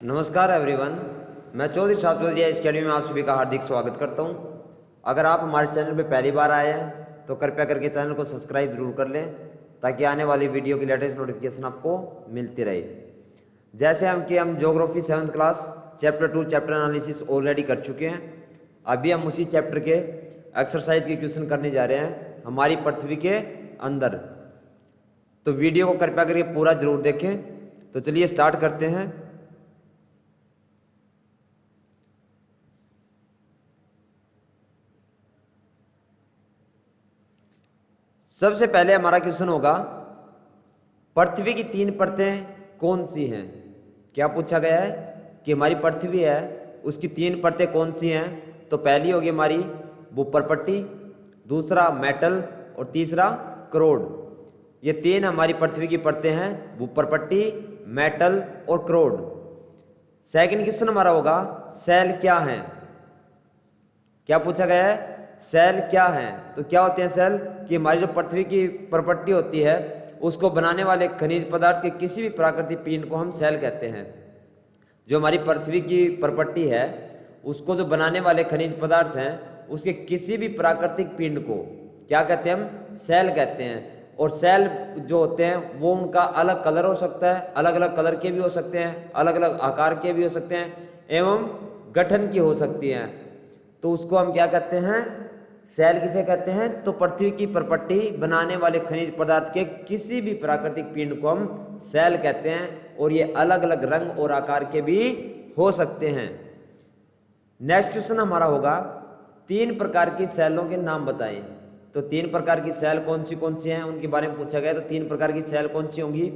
नमस्कार एवरीवन, मैं चौधरी साहब चौधरी इस अकेडमी में आप सभी का हार्दिक स्वागत करता हूं। अगर आप हमारे चैनल पर पहली बार आए हैं तो कृपया करके चैनल को सब्सक्राइब जरूर कर लें ताकि आने वाली वीडियो की लेटेस्ट नोटिफिकेशन आपको मिलती रहे। जैसे हम geography 7th class chapter 2 chapter analysis already कर चुके हैं। अभी हम उसी चैप्टर के एक्सरसाइज के क्वेश्चन करने जा रहे हैं हमारी पृथ्वी के अंदर। तो वीडियो को कृपया करके पूरा जरूर देखें। तो चलिए स्टार्ट करते हैं। सबसे पहले हमारा क्वेश्चन होगा, पृथ्वी की 3 परतें कौन सी हैं। क्या पूछा गया है कि हमारी पृथ्वी है उसकी 3 परतें कौन सी हैं। तो पहली होगी हमारी भूपरपट्टी, दूसरा मेटल और तीसरा क्रोड। ये 3 हमारी पृथ्वी की परतें हैं, भूपरपट्टी, मेटल और क्रोड। सेकंड क्वेश्चन हमारा होगा, सेल क्या हैं। क्या पूछा गया है, सेल क्या हैं। तो क्या होते हैं सेल, कि हमारी जो पृथ्वी की प्रॉपर्टी होती है उसको बनाने वाले खनिज पदार्थ के किसी भी प्राकृतिक पिंड को हम सेल कहते हैं। जो हमारी पृथ्वी की प्रॉपर्टी है उसको जो बनाने वाले खनिज पदार्थ हैं उसके किसी भी प्राकृतिक पिंड को क्या कहते हैं, हम सेल कहते हैं। और सेल जो होते हैं वो उनका अलग कलर हो सकता है, अलग अलग कलर के भी हो सकते हैं, अलग अलग आकार के भी हो सकते हैं एवं गठन की हो सकती हैं। तो उसको हम क्या कहते हैं, सेल किसे कहते हैं। तो पृथ्वी की प्रॉपर्टी बनाने वाले खनिज पदार्थ के किसी भी प्राकृतिक पिंड को हम सेल कहते हैं और ये अलग अलग रंग और आकार के भी हो सकते हैं। नेक्स्ट क्वेश्चन हमारा होगा, 3 प्रकार की सेलों के नाम बताएं। तो 3 प्रकार की सेल कौन सी हैं उनके बारे में पूछा गया। तो 3 प्रकार की सेल कौन सी होंगी,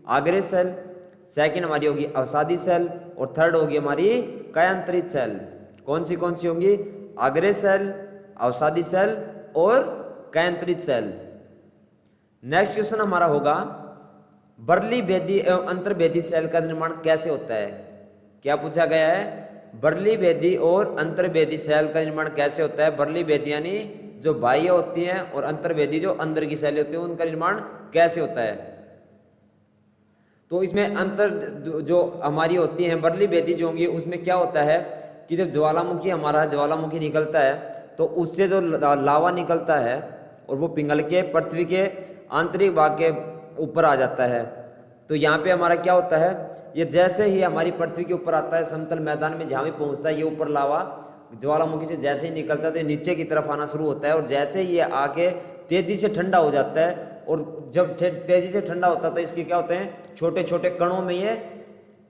आग्रह सेल, सेकंड हमारी होगी अवसादी सेल और थर्ड होगी हमारी कयांतरित सेल। कौन सी होंगी, आग्रह सेल, अवसादी सेल और कयांतरित सेल। नेक्स्ट क्वेश्चन हमारा होगा, बर्ली भेदी एवं अंतर्भेदी सेल का निर्माण कैसे होता है। क्या पूछा गया है, बर्ली भेदी और अंतर्भेदी सेल का निर्माण कैसे होता है। बर्ली भेदी यानी जो बाह्य होती हैं और अंतर्भेदी जो अंदर की सेल होती है उनका निर्माण कैसे होता है। तो इसमें अंतर जो हमारी होती हैं बर्ली भेदी जो होंगी उसमें क्या होता है कि जब ज्वालामुखी निकलता है तो उससे जो लावा निकलता है और वो पिघल के पृथ्वी के आंतरिक भाग के ऊपर आ जाता है। तो यहाँ पे हमारा क्या होता है, ये जैसे ही हमारी पृथ्वी के ऊपर आता है समतल मैदान में जहाँ भी पहुँचता है ये ऊपर लावा ज्वालामुखी से जैसे ही निकलता है तो ये नीचे की तरफ आना शुरू होता है और जैसे ही ये आके तेजी से ठंडा हो जाता है और जब तेजी से ठंडा होता है तो इसके क्या होते हैं, छोटे छोटे कणों में ये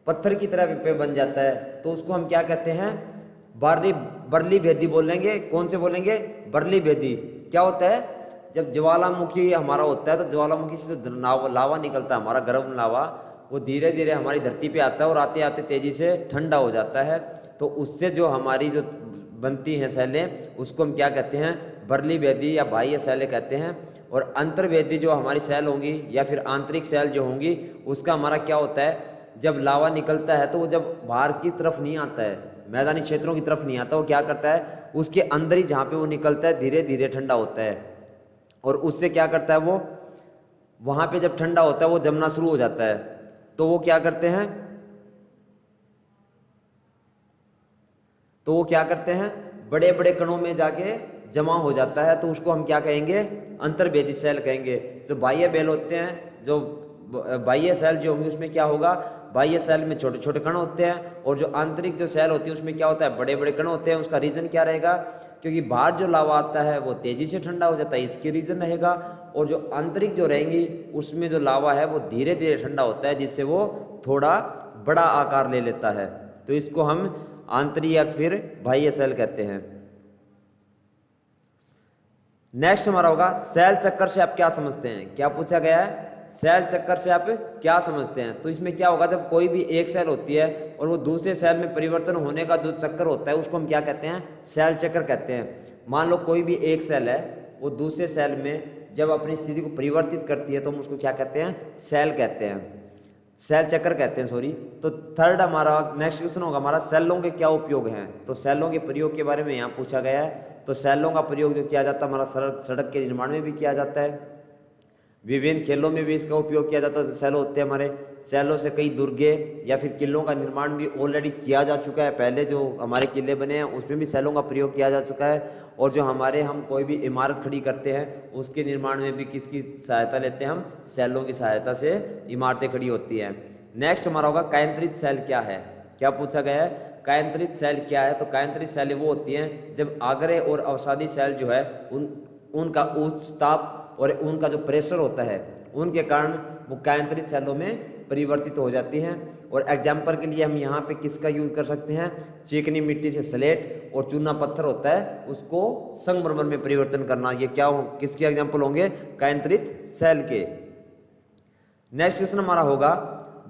पत्थर की तरह पे बन जाता है। तो उसको हम क्या कहते हैं, बर्ली भेदी बोलेंगे। कौन से बोलेंगे, बर्ली भेदी। क्या होता है, जब ज्वालामुखी हमारा होता है तो ज्वालामुखी से जो लावा निकलता है हमारा गर्म लावा वो धीरे धीरे हमारी धरती पे आता है और आते आते तेजी से ठंडा हो जाता है। तो उससे जो हमारी जो बनती हैं सेलें उसको हम क्या कहते हैं, बर्ली भेदी या बाह्य सेलें कहते हैं। और अंतर्भेदी जो हमारी सेल होंगी या फिर आंतरिक सेल जो होंगी उसका हमारा क्या होता है, जब लावा निकलता है तो वो जब बाहर की तरफ नहीं आता है, मैदानी क्षेत्रों की तरफ नहीं आता, वो क्या करता है उसके अंदर ही जहाँ पे वो निकलता है धीरे धीरे ठंडा होता है और उससे क्या करता है, वो वहाँ पे जब ठंडा होता है वो जमना शुरू हो जाता है। तो वो क्या करते हैं, बड़े बड़े कणों में जाके जमा हो जाता है। तो उसको हम क्या कहेंगे, अंतर्भेदी सेल कहेंगे। जो बाह्य बेल होते हैं, जो बाह्य सेल जो होंगी उसमें क्या होगा, बाह्य सेल में छोटे छोटे कण होते हैं और जो आंतरिक जो सेल होती है उसमें क्या होता है, बड़े बड़े कण होते हैं। उसका रीज़न क्या रहेगा, क्योंकि बाहर जो लावा आता है वो तेज़ी से ठंडा हो जाता है, इसके रीज़न रहेगा। और जो आंतरिक जो रहेंगी उसमें जो लावा है वो धीरे धीरे ठंडा होता है जिससे वो थोड़ा बड़ा आकार ले लेता है। तो इसको हम आंतरिक या फिर बाह्य सेल कहते हैं। नेक्स्ट हमारा होगा, सेल चक्कर से आप क्या समझते हैं। क्या पूछा गया है, सेल चक्कर से आप क्या समझते हैं। तो इसमें क्या होगा, जब कोई भी एक सेल होती है और वो दूसरे सेल में परिवर्तन होने का जो चक्कर होता है उसको हम क्या कहते हैं, सेल चक्कर कहते हैं। मान लो कोई भी एक सेल है वो दूसरे सेल में जब अपनी स्थिति को परिवर्तित करती है तो हम उसको क्या कहते हैं, सेल कहते हैं, सेल चक्कर कहते हैं, सॉरी। तो थर्ड हमारा नेक्स्ट क्वेश्चन होगा हमारा, सेलों के क्या उपयोग हैं। तो सेलों के प्रयोग के बारे में यहाँ पूछा गया है। तो सेलों का प्रयोग जो किया जाता है हमारा सड़क के निर्माण में भी किया जाता है, विभिन्न खेलों में भी इसका उपयोग किया जाता है। सैलो होते हैं हमारे, सैलो से कई दुर्गे या फिर किलों का निर्माण भी ऑलरेडी किया जा चुका है। पहले जो हमारे किले बने हैं उसमें भी सैलों का प्रयोग किया जा चुका है। और जो हम कोई भी इमारत खड़ी करते हैं उसके निर्माण में भी किसकी सहायता लेते हैं, हम सैलों की सहायता से इमारतें खड़ी होती हैं। नेक्स्ट हमारा होगा कायांतरित सैल क्या है। क्या पूछा गया है, कायांतरित सैल क्या है। तो कायांतरित सैलें वो होती हैं जब आग्रह और अवसादी सैल जो है उनका उच्च ताप और उनका जो प्रेशर होता है उनके कारण वो कायांतरित सैलों में परिवर्तित हो जाती हैं। और एग्जाम्पल के लिए हम यहाँ पे किसका यूज कर सकते हैं, चिकनी मिट्टी से स्लेट और चूना पत्थर होता है उसको संगमरमर में परिवर्तन करना, ये क्या किसके एग्जाम्पल होंगे, कायांतरित सैल के। नेक्स्ट क्वेश्चन हमारा होगा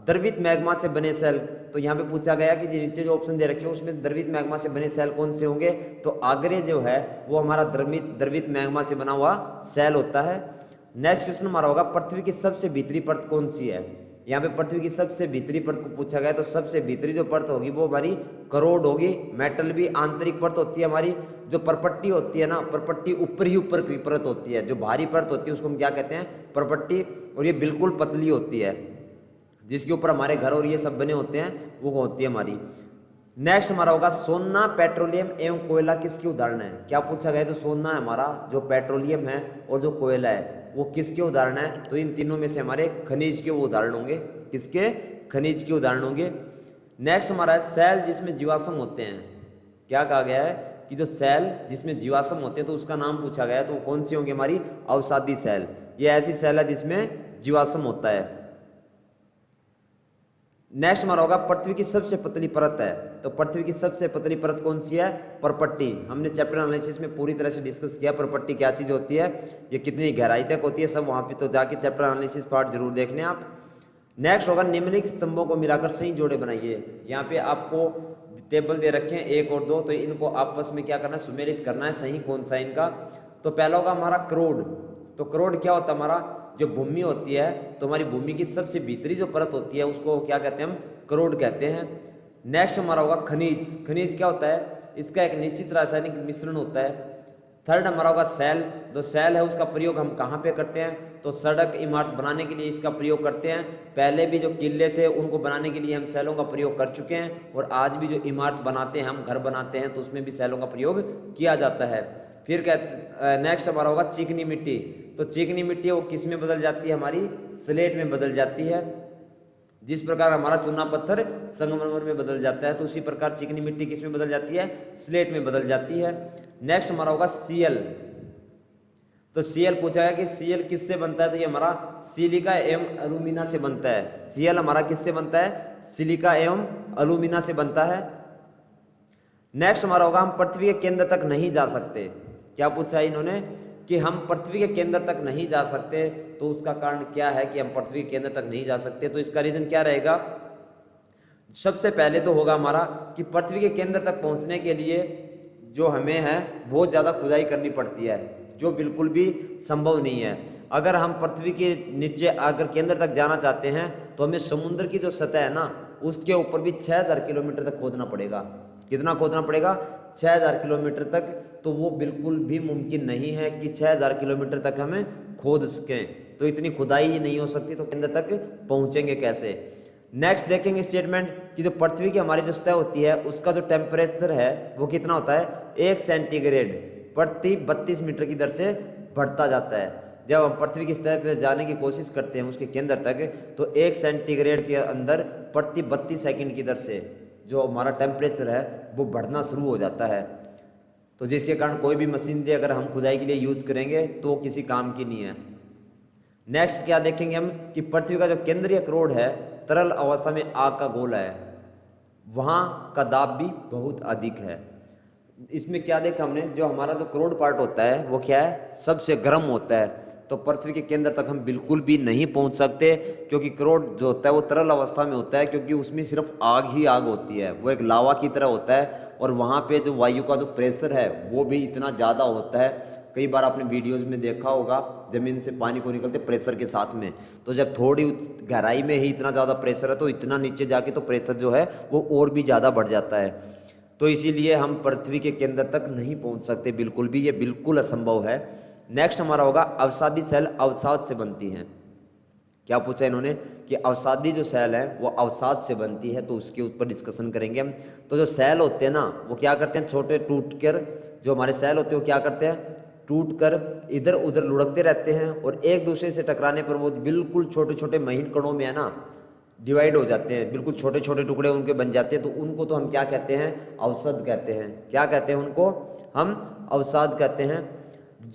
द्रवित मैग्मा से बने सेल। तो यहाँ पे पूछा गया कि नीचे जो ऑप्शन दे रखे हो उसमें द्रवित मैग्मा से बने सेल कौन से होंगे। तो आग्रह जो है वो हमारा द्रवित मैग्मा से बना हुआ सेल होता है। नेक्स्ट क्वेश्चन हमारा होगा पृथ्वी की सबसे भीतरी परत कौन सी है। यहाँ पे पृथ्वी की सबसे भीतरी परत को पूछा गया। तो सबसे भीतरी जो परत होगी वो हमारी करोड होगी। मेटल भी आंतरिक परत होती है हमारी। जो परपट्टी होती है ना, परपट्टी ऊपर ही ऊपर की परत होती है। जो भारी परत होती है उसको हम क्या कहते हैं, परपट्टी। और ये बिल्कुल पतली होती है जिसके ऊपर हमारे घर और ये सब बने होते हैं, वो होती है हमारी। नेक्स्ट हमारा होगा सोना, पेट्रोलियम एवं कोयला किसके उदाहरण है। क्या पूछा गया, तो सोना है हमारा, जो पेट्रोलियम है और जो कोयला है वो किसके उदाहरण है। तो इन तीनों में से हमारे खनिज के वो उदाहरण होंगे। किसके, खनिज के उदाहरण होंगे। नेक्स्ट हमारा है सेल जिसमें जीवाश्म होते हैं। क्या कहा गया है कि जो सेल जिसमें जीवाश्म होते हैं तो उसका नाम पूछा गया है। तो वो कौन सी होंगी, हमारी अवसादी सेल। ये ऐसी सेल है जिसमें जीवाश्म होता है। नेक्स्ट हमारा होगा पृथ्वी की सबसे पतली परत है। तो पृथ्वी की सबसे पतली परत कौन सी है, परपट्टी। हमने चैप्टर एनालिसिस में पूरी तरह से डिस्कस किया परपट्टी क्या चीज होती है, ये कितनी गहराई तक होती है, सब वहां पे तो जाके चैप्टर एनालिसिस पार्ट जरूर देख लें आप। नेक्स्ट होगा निम्नलिखित स्तंभों को मिलाकर सही जोड़े बनाइए। यहाँ पे आपको टेबल दे रखे हैं 1 और 2, तो इनको आपस में क्या करना है, सुमेलित करना है, सही कौन सा इनका। तो पहला होगा हमारा करोड़। तो करोड़ क्या होता है, हमारा जो भूमि होती है, तो हमारी भूमि की सबसे भीतरी जो परत होती है उसको क्या कहते हैं, हम करोड़ कहते हैं। नेक्स्ट हमारा होगा खनिज। खनिज क्या होता है, इसका एक निश्चित रासायनिक मिश्रण होता है। थर्ड हमारा होगा सेल। जो सेल है उसका प्रयोग हम कहाँ पे करते हैं, तो सड़क इमारत बनाने के लिए इसका प्रयोग करते हैं। पहले भी जो किले थे उनको बनाने के लिए हम सेलों का प्रयोग कर चुके हैं, और आज भी जो इमारत बनाते हैं, हम घर बनाते हैं, तो उसमें भी सेलों का प्रयोग किया जाता है। फिर नेक्स्ट हमारा होगा चिकनी मिट्टी। तो चिकनी मिट्टी वो किस में बदल जाती है, हमारी स्लेट में बदल जाती है। जिस प्रकार हमारा चूना पत्थर संगमरमर में बदल जाता है, तो उसी प्रकार चिकनी मिट्टी किस में बदल जाती है, स्लेट में बदल जाती है। नेक्स्ट हमारा होगा सीएल। तो सीएल पूछा गया कि सीएल किससे बनता है, तो ये हमारा सिलिका एवं एल्यूमिना से बनता है। सीएल हमारा किससे बनता है, सिलिका एवं एल्यूमिना से बनता है। नेक्स्ट हमारा होगा हम पृथ्वी के केंद्र तक नहीं जा सकते। क्या पूछा है इन्होंने कि हम पृथ्वी के केंद्र तक नहीं जा सकते, तो उसका कारण क्या है कि हम पृथ्वी के केंद्र तक नहीं जा सकते। तो इसका रीजन क्या रहेगा, सबसे पहले तो होगा हमारा कि पृथ्वी के केंद्र तक पहुंचने के लिए जो हमें है बहुत ज़्यादा खुदाई करनी पड़ती है, जो बिल्कुल भी संभव नहीं है। अगर हम पृथ्वी के नीचे अगर केंद्र तक जाना चाहते हैं तो हमें समुद्र की जो सतह है ना उसके ऊपर भी 6000 किलोमीटर तक खोदना पड़ेगा। कितना खोदना पड़ेगा, 6000 किलोमीटर तक। तो वो बिल्कुल भी मुमकिन नहीं है कि 6000 किलोमीटर तक हमें खोद सकें। तो इतनी खुदाई ही नहीं हो सकती, तो केंद्र तक पहुंचेंगे कैसे। नेक्स्ट देखेंगे स्टेटमेंट कि जो पृथ्वी की हमारी जो सतह होती है उसका जो टेम्परेचर है वो कितना होता है, 1 सेंटीग्रेड प्रति 32 मीटर की दर से बढ़ता जाता है। जब हम पृथ्वी की सतह पर जाने की कोशिश करते हैं उसके केंद्र तक, तो 1 सेंटीग्रेड के अंदर प्रति 32 सेकंड की दर से जो हमारा टेम्परेचर है वो बढ़ना शुरू हो जाता है। तो जिसके कारण कोई भी मशीनरी अगर हम खुदाई के लिए यूज करेंगे तो किसी काम की नहीं है। नेक्स्ट क्या देखेंगे हम कि पृथ्वी का जो केंद्रीय करोड़ है तरल अवस्था में आग का गोला है, वहाँ का दाब भी बहुत अधिक है। इसमें क्या देखा हमने, जो हमारा जो करोड़ पार्ट होता है वो क्या है, सबसे गर्म होता है। तो पृथ्वी के केंद्र तक हम बिल्कुल भी नहीं पहुंच सकते, क्योंकि करोड़ जो होता है वो तरल अवस्था में होता है, क्योंकि उसमें सिर्फ आग ही आग होती है, वो एक लावा की तरह होता है। और वहाँ पे जो वायु का जो प्रेशर है वो भी इतना ज़्यादा होता है। कई बार आपने वीडियोज़ में देखा होगा ज़मीन से पानी को निकलते प्रेशर के साथ में, तो जब थोड़ी गहराई में ही इतना ज़्यादा प्रेशर है तो इतना नीचे जाके तो प्रेशर जो है वो और भी ज़्यादा बढ़ जाता है। तो इसीलिए हम पृथ्वी के केंद्र तक नहीं पहुँच सकते बिल्कुल भी, ये बिल्कुल असंभव है। नेक्स्ट हमारा होगा अवसादी सेल अवसाद से बनती हैं। क्या पूछा इन्होंने कि अवसादी जो सेल है वो अवसाद से बनती है, तो उसके ऊपर डिस्कशन करेंगे हम। तो जो सेल होते हैं ना वो क्या करते हैं, छोटे टूट कर, जो हमारे सेल होते हैं वो क्या करते हैं, टूट कर इधर उधर लुढ़कते रहते हैं और एक दूसरे से टकराने पर वो बिल्कुल छोटे छोटे महीन कणों में है ना डिवाइड हो जाते हैं, बिल्कुल छोटे छोटे टुकड़े उनके बन जाते हैं। तो उनको तो हम क्या कहते हैं, अवसाद कहते हैं। क्या कहते हैं उनको, हम अवसाद कहते हैं।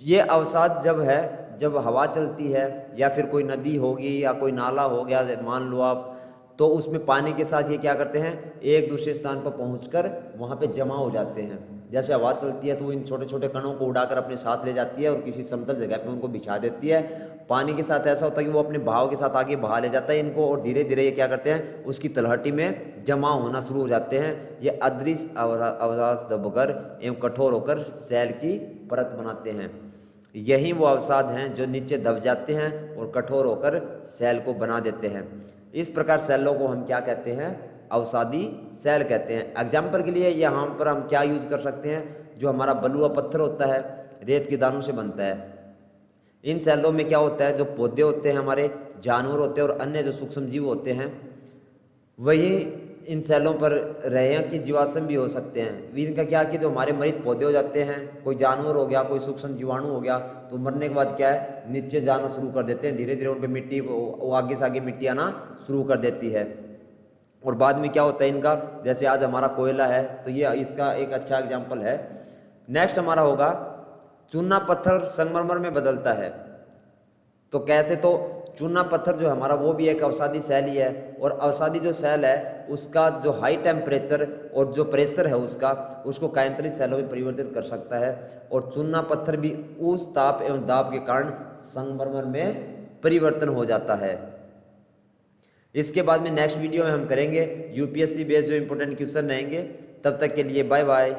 ये अवसाद जब है, जब हवा चलती है या फिर कोई नदी होगी या कोई नाला हो गया मान लो आप, तो उसमें पानी के साथ ये क्या करते हैं, एक दूसरे स्थान पर पहुंचकर वहाँ पे जमा हो जाते हैं। जैसे हवा चलती है तो वो इन छोटे छोटे कणों को उड़ाकर अपने साथ ले जाती है और किसी समतल जगह पे उनको बिछा देती है। पानी के साथ ऐसा होता है कि वो अपने बहाव के साथ आगे बहा ले जाता है इनको, और धीरे धीरे ये क्या करते हैं, उसकी तलहटी में जमा होना शुरू हो जाते हैं। ये अदृश्य अवसाद दबकर एवं कठोर होकर सेल की परत बनाते हैं। यही वो अवसाद हैं जो नीचे दब जाते हैं और कठोर होकर सेल को बना देते हैं। इस प्रकार सेलों को हम क्या कहते हैं, अवसादी सेल कहते हैं। एग्जाम्पल के लिए यहाँ पर हम क्या यूज कर सकते हैं, जो हमारा बलुआ पत्थर होता है रेत के दानों से बनता है। इन सेलों में क्या होता है, जो पौधे होते हैं हमारे, जानवर होते हैं और अन्य जो सूक्ष्म जीव होते हैं, वही इन सेलों पर रहे हैं कि जीवाश्म भी हो सकते हैं। इनका क्या कि जो हमारे मृत पौधे हो जाते हैं, कोई जानवर हो गया, कोई सूक्ष्म जीवाणु हो गया, तो मरने के बाद क्या है, नीचे जाना शुरू कर देते हैं। धीरे धीरे उन पर मिट्टी, वो आगे से आगे मिट्टी आना शुरू कर देती है। और बाद में क्या होता है इनका, जैसे आज हमारा कोयला है, तो ये इसका एक अच्छा एग्जाम्पल है। नेक्स्ट हमारा होगा चूना पत्थर संगमरमर में बदलता है। तो कैसे, तो चूना पत्थर जो हमारा वो भी एक अवसादी सेल ही है, और अवसादी जो सेल है उसका जो हाई टेम्परेचर और जो प्रेशर है उसको कायांतरित सेलों में परिवर्तित कर सकता है। और चूना पत्थर भी उस ताप एवं दाब के कारण संगमरमर में परिवर्तन हो जाता है। इसके बाद में नेक्स्ट वीडियो में हम करेंगे यूपीएससी बेस्ड जो इंपॉर्टेंट क्वेश्चन रहेंगे। तब तक के लिए बाय बाय।